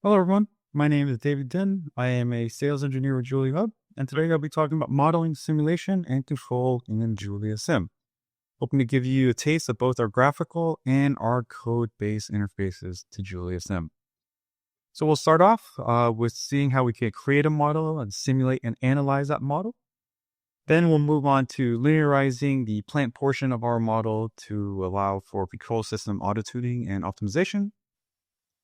Hello, everyone. My name is David Din. I am a sales engineer with JuliaHub, and today I'll be talking about modeling, simulation, and control in JuliaSim, hoping to give you a taste of both our graphical and our code-based interfaces to JuliaSim. So we'll start off with seeing how we can create a model and simulate and analyze that model. Then we'll move on to linearizing the plant portion of our model to allow for control system autotuning and optimization.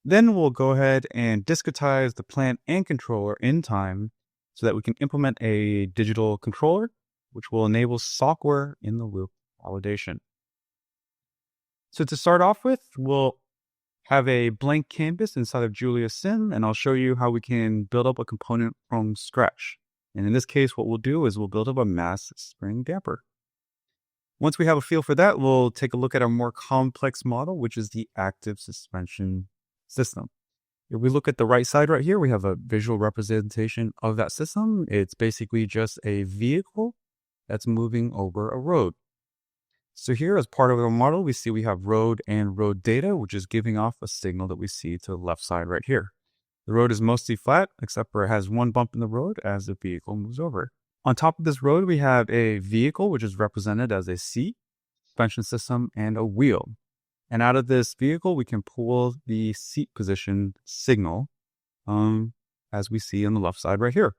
Then we'll go ahead and discretize the plant and controller in time so that we can implement a digital controller, which will enable software in the loop validation. So to start off with, we'll have a blank canvas inside of JuliaSim, and I'll show you how we can build up a component from scratch. And in this case, what we'll do is we'll build up a mass spring damper. Once we have a feel for that, we'll take a look at our more complex model, which is the active suspension system. If we look at the right side right here, we have a visual representation of that system. It's basically just a vehicle that's moving over a road. So here, as part of our model, we see we have road and road data, which is giving off a signal that we see to the left side right here. The road is mostly flat, except for it has one bump in the road as the vehicle moves over. On top of this road, we have a vehicle, which is represented as a seat, suspension system, and a wheel. And out of this vehicle, we can pull the seat position signal, as we see on the left side right here.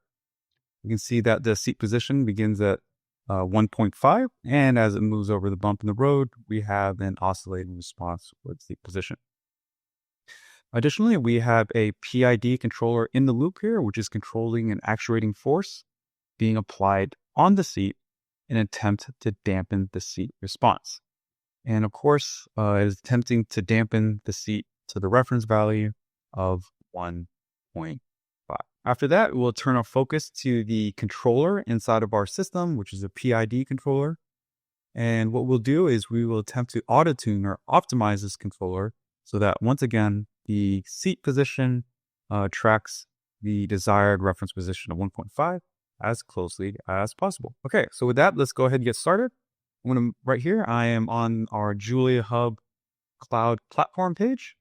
You can see that the seat position begins at 1.5, and as it moves over the bump in the road, we have an oscillating response with seat position. Additionally, we have a PID controller in the loop here, which is controlling an actuating force being applied on the seat in an attempt to dampen the seat response. And of course, it is attempting to dampen the seat to the reference value of 1.5. After that, we'll turn our focus to the controller inside of our system, which is a PID controller. And what we'll do is we will attempt to auto-tune or optimize this controller so that once again, the seat position tracks the desired reference position of 1.5 as closely as possible. Okay, so with that, let's go ahead and get started. Right here, I am on our JuliaHub cloud platform page.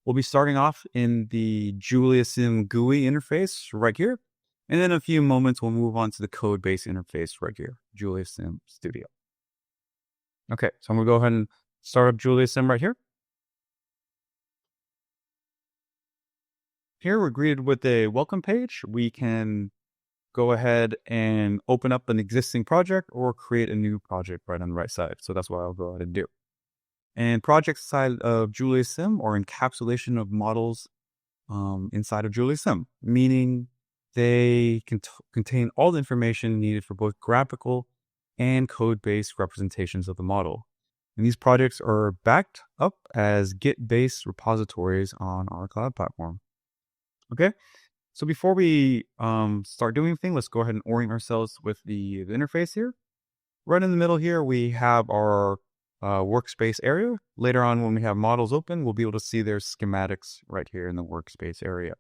We'll be starting off in the JuliaSim GUI interface right here. And in a few moments, we'll move on to the code-based interface right here, JuliaSim Studio. Okay, so I'm going to go ahead and start up JuliaSim right here. Here, we're greeted with a welcome page. We can go ahead and open up an existing project or create a new project right on the right side. So that's what I'll go ahead and do. And projects side of JuliaSim or encapsulation of models inside of JuliaSim, meaning they contain all the information needed for both graphical and code-based representations of the model. And these projects are backed up as Git-based repositories on our cloud platform. Okay. So before we start doing anything, let's go ahead and orient ourselves with the interface here. Right in the middle here, we have our workspace area. Later on, when we have models open, we'll be able to see their schematics right here in the workspace area.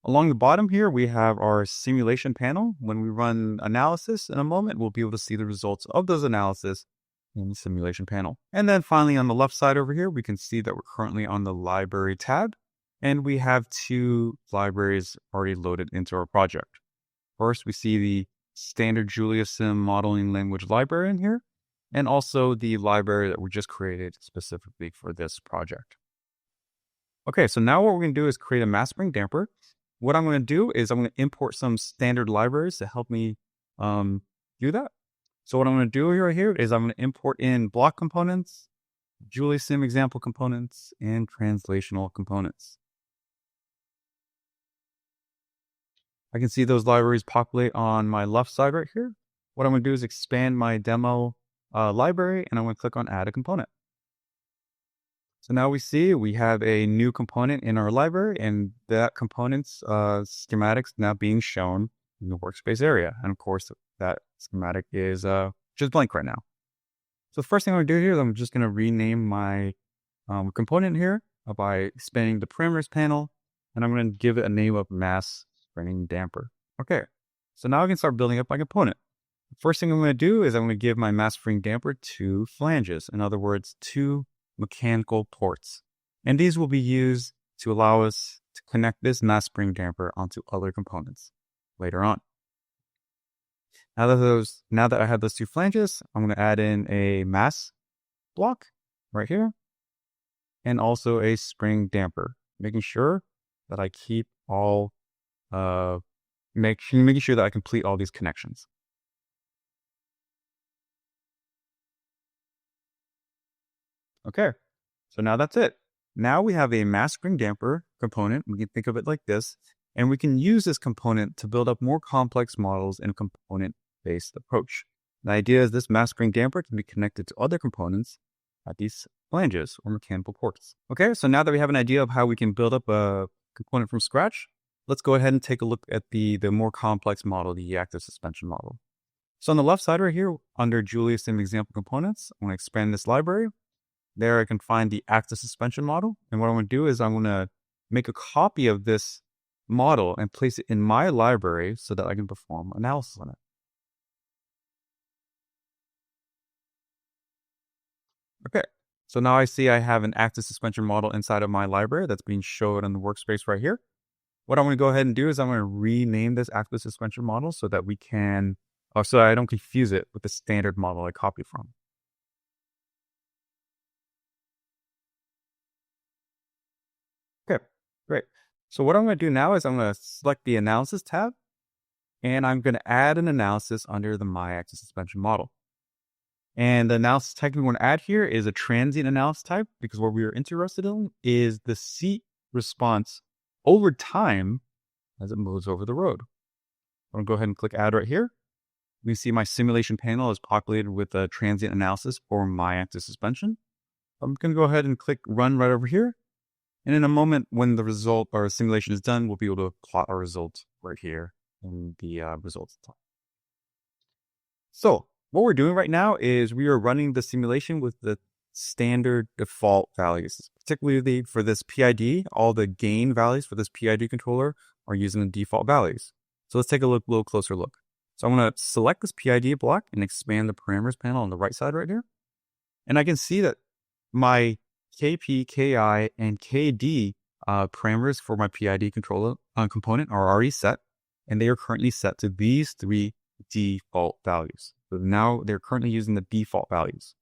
Along the bottom here, we have our simulation panel. When we run analysis in a moment, we'll be able to see the results of those analysis in the simulation panel. And then finally, on the left side over here, we can see that we're currently on the library tab. And we have two libraries already loaded into our project. First, we see the standard JuliaSim modeling language library in here, and also the library that we just created specifically for this project. Okay, so now what we're going to do is create a mass spring damper. What I'm going to do is I'm going to import some standard libraries to help me do that. So what I'm going to do right here is I'm going to import in block components, JuliaSim example components, and translational components. I can see those libraries populate on my left side right here. What I'm going to do is expand my demo library, and I'm going to click on Add a Component. So now we see we have a new component in our library, and that component's schematics now being shown in the workspace area. And of course, that schematic is just blank right now. So the first thing I'm going to do here is I'm just going to rename my component here by expanding the parameters panel, and I'm going to give it a name of mass spring damper. Okay, so now I can start building up my component. The first thing I'm going to do is I'm going to give my mass spring damper two flanges. In other words, two mechanical ports. And these will be used to allow us to connect this mass spring damper onto other components later on. Now that I have those two flanges, I'm going to add in a mass block right here and also a spring damper, making sure that I keep all making sure that I complete all these connections. Okay, so now that's it. Now we have a mass spring damper component. We can think of it like this, and we can use this component to build up more complex models in a component-based approach. The idea is this mass spring damper can be connected to other components at these flanges or mechanical ports. Okay, so now that we have an idea of how we can build up a component from scratch, let's go ahead and take a look at the more complex model, the active suspension model. So on the left side right here, under JuliaSim example components, I'm going to expand this library. There I can find the active suspension model. And what I'm going to do is I'm going to make a copy of this model and place it in my library so that I can perform analysis on it. Okay, so now I see I have an active suspension model inside of my library that's being shown in the workspace right here. What I'm going to go ahead and do is I'm going to rename this active suspension model so that we can, so I don't confuse it with the standard model I copied from. Okay, great. So what I'm going to do now is I'm going to select the analysis tab, and I'm going to add an analysis under the My Active Suspension model. And the analysis type we want to add here is a transient analysis type, because what we are interested in is the seat response over time as it moves over the road. I'm going to go ahead and click add right here. We see my simulation panel is populated with a transient analysis for My Active Suspension. I'm going to go ahead and click run right over here. And in a moment, when the result or simulation is done, we'll be able to plot our results right here in the results tab. So what we're doing right now is we are running the simulation with the standard default values. Particularly for this PID, all the gain values for this PID controller are using the default values. So let's take a little closer look. So I'm going to select this PID block and expand the parameters panel on the right side right here. And I can see that my KP, KI, and KD parameters for my PID controller component are already set, and they are currently set to these three default values. So now they're currently using the default values.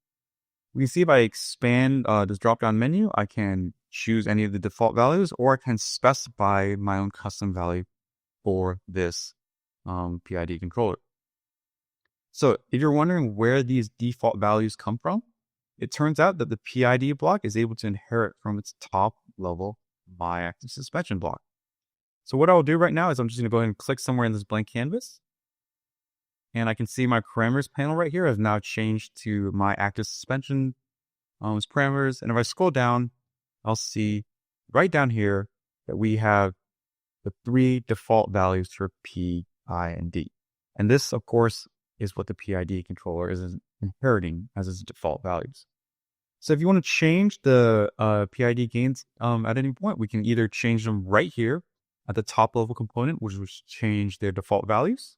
We can see if I expand this drop-down menu, I can choose any of the default values, or I can specify my own custom value for this PID controller. So if you're wondering where these default values come from, it turns out that the PID block is able to inherit from its top level My Active Suspension block. So what I'll do right now is I'm just going to go ahead and click somewhere in this blank canvas. And I can see my parameters panel right here has now changed to My Active Suspension parameters. And if I scroll down, I'll see right down here that we have the three default values for P, I, and D. And this, of course, is what the PID controller is inheriting as its default values. So if you want to change the PID gains at any point, we can either change them right here at the top level component, which will change their default values,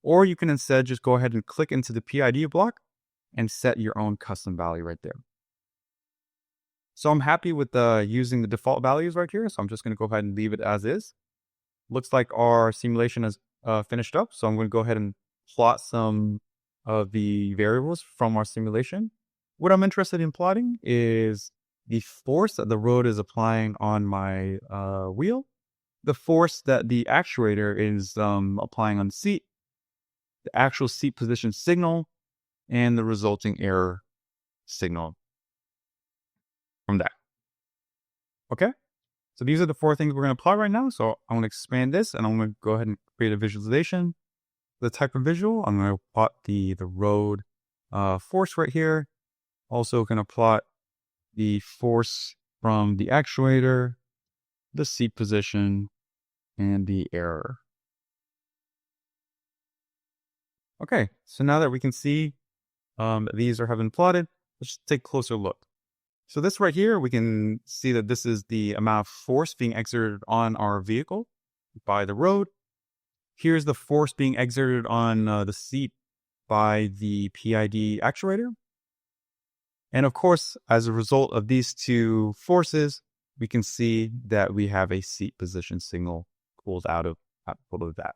or you can instead just go ahead and click into the PID block and set your own custom value right there. So I'm happy with using the default values right here. So I'm just going to go ahead and leave it as is. Looks like our simulation is finished up. So I'm going to go ahead and plot some of the variables from our simulation. What I'm interested in plotting is the force that the road is applying on my wheel, the force that the actuator is applying on the seat, the actual seat position signal, and the resulting error signal from that. Okay, so these are the four things we're going to plot right now. So I'm going to expand this, and I'm going to go ahead and create a visualization. The type of visual, I'm going to plot the road force right here. Also going to plot the force from the actuator, the seat position, and the error. Okay, so now that we can see these have been plotted, let's just take a closer look. So this right here, we can see that this is the amount of force being exerted on our vehicle by the road. Here's the force being exerted on the seat by the PID actuator. And of course, as a result of these two forces, we can see that we have a seat position signal pulled out of that.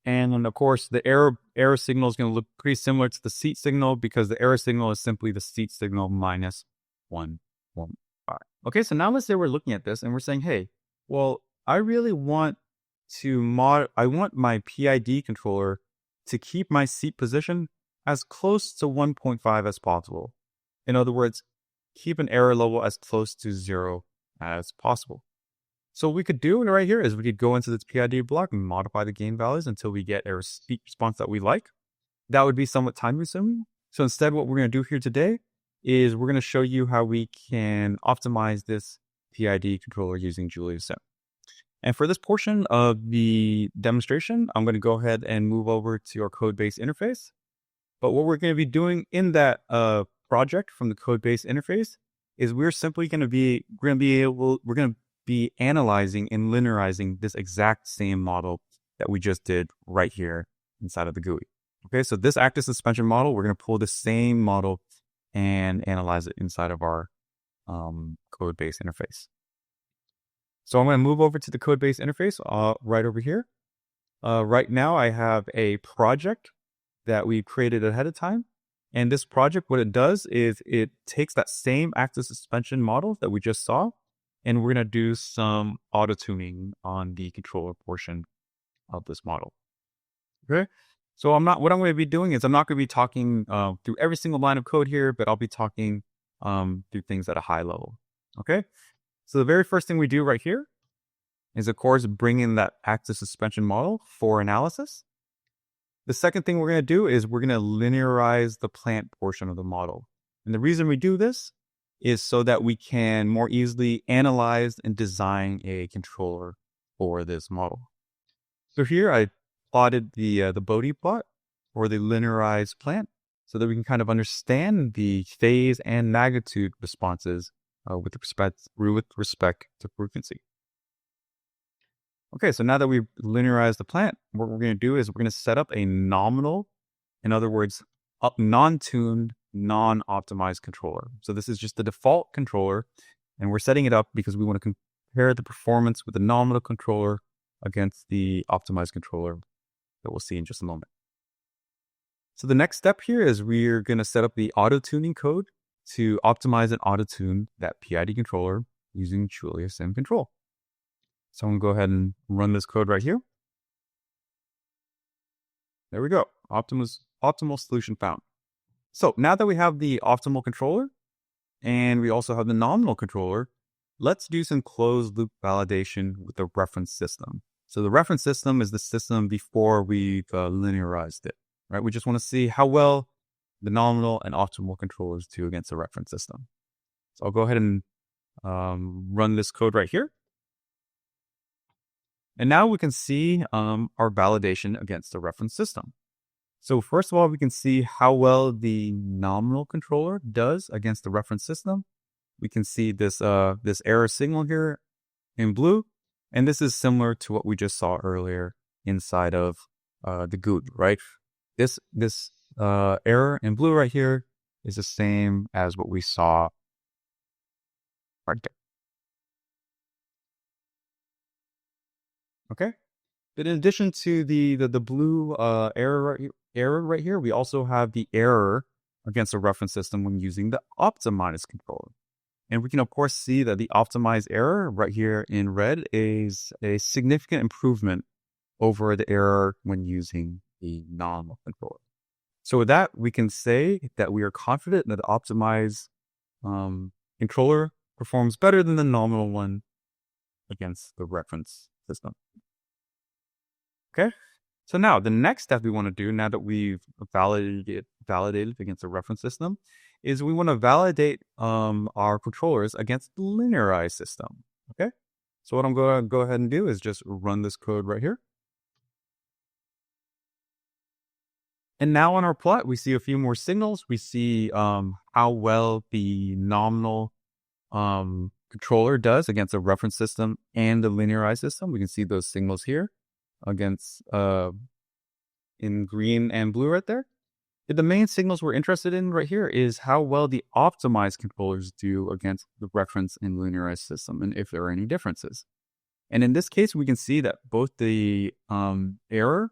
And then, of course, the error signal is going to look pretty similar to the seat signal because the error signal is simply the seat signal minus 115. Okay, so now let's say we're looking at this and we're saying, hey, well, I really want I want my PID controller to keep my seat position as close to 1.5 as possible. In other words, keep an error level as close to 0 as possible. So what we could do right here is we could go into this PID block and modify the gain values until we get a seat response that we like. That would be somewhat time consuming. So instead, what we're going to do here today is we're going to show you how we can optimize this PID controller using JuliaSim. And for this portion of the demonstration, I'm going to go ahead and move over to our code base interface. But what we're going to be doing in that project from the code base interface is we're going to be analyzing and linearizing this exact same model that we just did right here inside of the GUI. Okay, so this active suspension model, we're going to pull the same model and analyze it inside of our code base interface. So I'm going to move over to the code base interface right over here. Right now, I have a project that we created ahead of time. And this project, what it does is it takes that same active suspension model that we just saw, and we're going to do some auto-tuning on the controller portion of this model. Okay. So what I'm going to be doing is I'm not going to be talking through every single line of code here, but I'll be talking through things at a high level. Okay. So the very first thing we do right here is, of course, bring in that active suspension model for analysis. The second thing we're going to do is we're going to linearize the plant portion of the model. And the reason we do this is so that we can more easily analyze and design a controller for this model. So here I plotted the Bodhi plot for the linearized plant so that we can kind of understand the phase and magnitude responses with respect to frequency. Okay, so now that we've linearized the plant, what we're going to do is we're going to set up a nominal, in other words, non-tuned, non-optimized controller. So this is just the default controller, and we're setting it up because we want to compare the performance with the nominal controller against the optimized controller that we'll see in just a moment. So the next step here is we're going to set up the auto-tuning code to optimize and auto-tune that PID controller using JuliaSim control. So I'm going to go ahead and run this code right here. There we go. Optimal solution found. So now that we have the optimal controller and we also have the nominal controller, let's do some closed loop validation with the reference system. So the reference system is the system before we've linearized it, right? We just want to see how well the nominal and optimal controllers do against the reference system. So I'll go ahead and run this code right here. And now we can see our validation against the reference system. So first of all, we can see how well the nominal controller does against the reference system. We can see this error signal here in blue. And this is similar to what we just saw earlier inside of the GUI, right? This error in blue right here is the same as what we saw right there. Okay. But in addition to the blue error right here, we also have the error against the reference system when using the optimized controller. And we can, of course, see that the optimized error right here in red is a significant improvement over the error when using the nominal controller. So with that, we can say that we are confident that the optimized controller performs better than the nominal one against the reference system. Okay. So now the next step we want to do, now that we've validated against the reference system, is we want to validate our controllers against the linearized system. Okay. So what I'm going to go ahead and do is just run this code right here. And now on our plot, we see a few more signals. We see how well the nominal controller does against the reference system and the linearized system. We can see those signals here against in green and blue right there. The main signals we're interested in right here is how well the optimized controllers do against the reference and linearized system, and if there are any differences. And in this case, we can see that both the error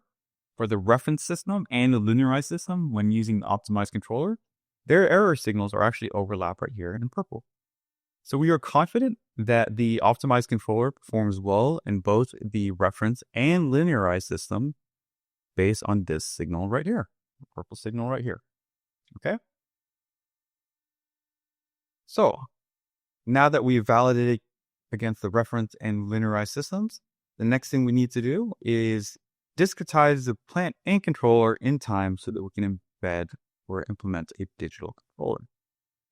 for the reference system and the linearized system, when using the optimized controller, their error signals are actually overlap right here in purple. So we are confident that the optimized controller performs well in both the reference and linearized system based on this signal right here, the purple signal right here. Okay. So now that we've validated against the reference and linearized systems, the next thing we need to do is discretize the plant and controller in time so that we can embed or implement a digital controller.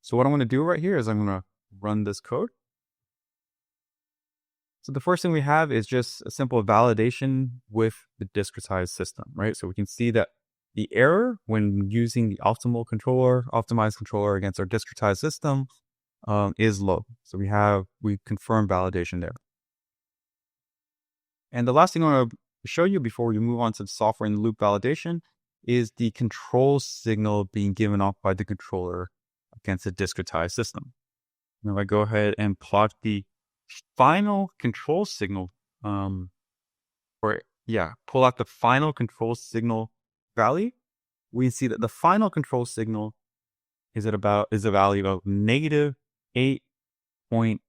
So what I'm going to do right here is I'm going to run this code. So the first thing we have is just a simple validation with the discretized system, right? So we can see that the error when using the optimized controller against our discretized system is low. So we confirm validation there. And the last thing I want to show you before we move on to the software in the loop validation is the control signal being given off by the controller against a discretized system. Now if I go ahead and plot the final control signal, pull out the final control signal value, we see that the final control signal is a value of negative 8.98.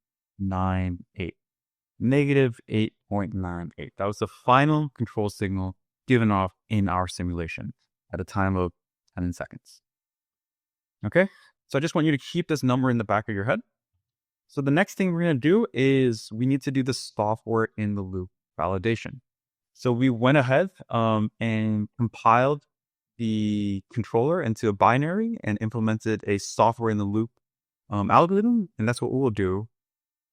Negative 8.98. That was the final control signal given off in our simulation at a time of 10 seconds. Okay, so I just want you to keep this number in the back of your head. So the next thing we're going to do is we need to do the software in the loop validation. So we went ahead and compiled the controller into a binary and implemented a software in the loop algorithm. And that's what we'll do.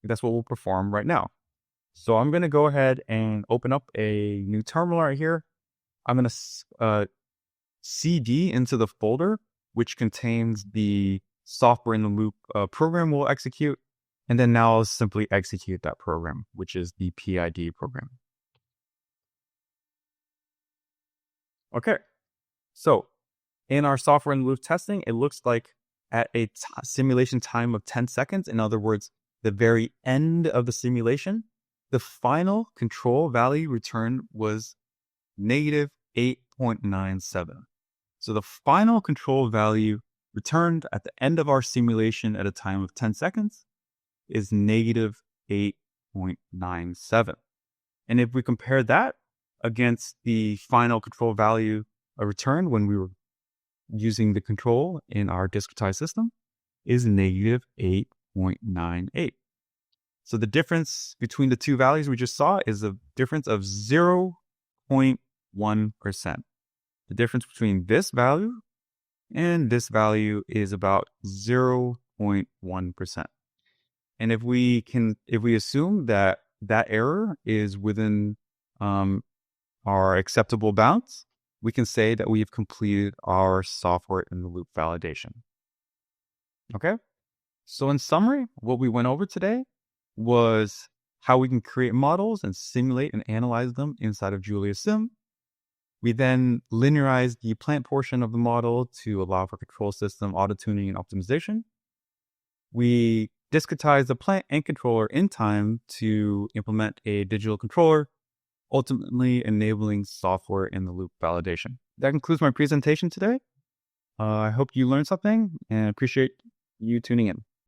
That's what we'll perform right now. So I'm going to go ahead and open up a new terminal right here. I'm going to CD into the folder, which contains the software in the loop program we'll execute. And then now I'll simply execute that program, which is the PID program. Okay, so in our software in the loop testing, it looks like at a simulation time of 10 seconds, in other words, the very end of the simulation, the final control value returned was negative 8.97. So the final control value returned at the end of our simulation at a time of 10 seconds is negative 8.97. And if we compare that against the final control value returned when we were using the control in our discretized system, is negative 8.98. So the difference between the two values we just saw is a difference of 0.1%. The difference between this value and this value is about 0.1%. And if we assume that error is within our acceptable bounds, we can say that we have completed our software in the loop validation. Okay. So in summary, what we went over today was how we can create models and simulate and analyze them inside of JuliaSim. We then linearized the plant portion of the model to allow for control system autotuning and optimization. We discretized the plant and controller in time to implement a digital controller, ultimately enabling software in the loop validation. That concludes my presentation today. I hope you learned something and appreciate you tuning in.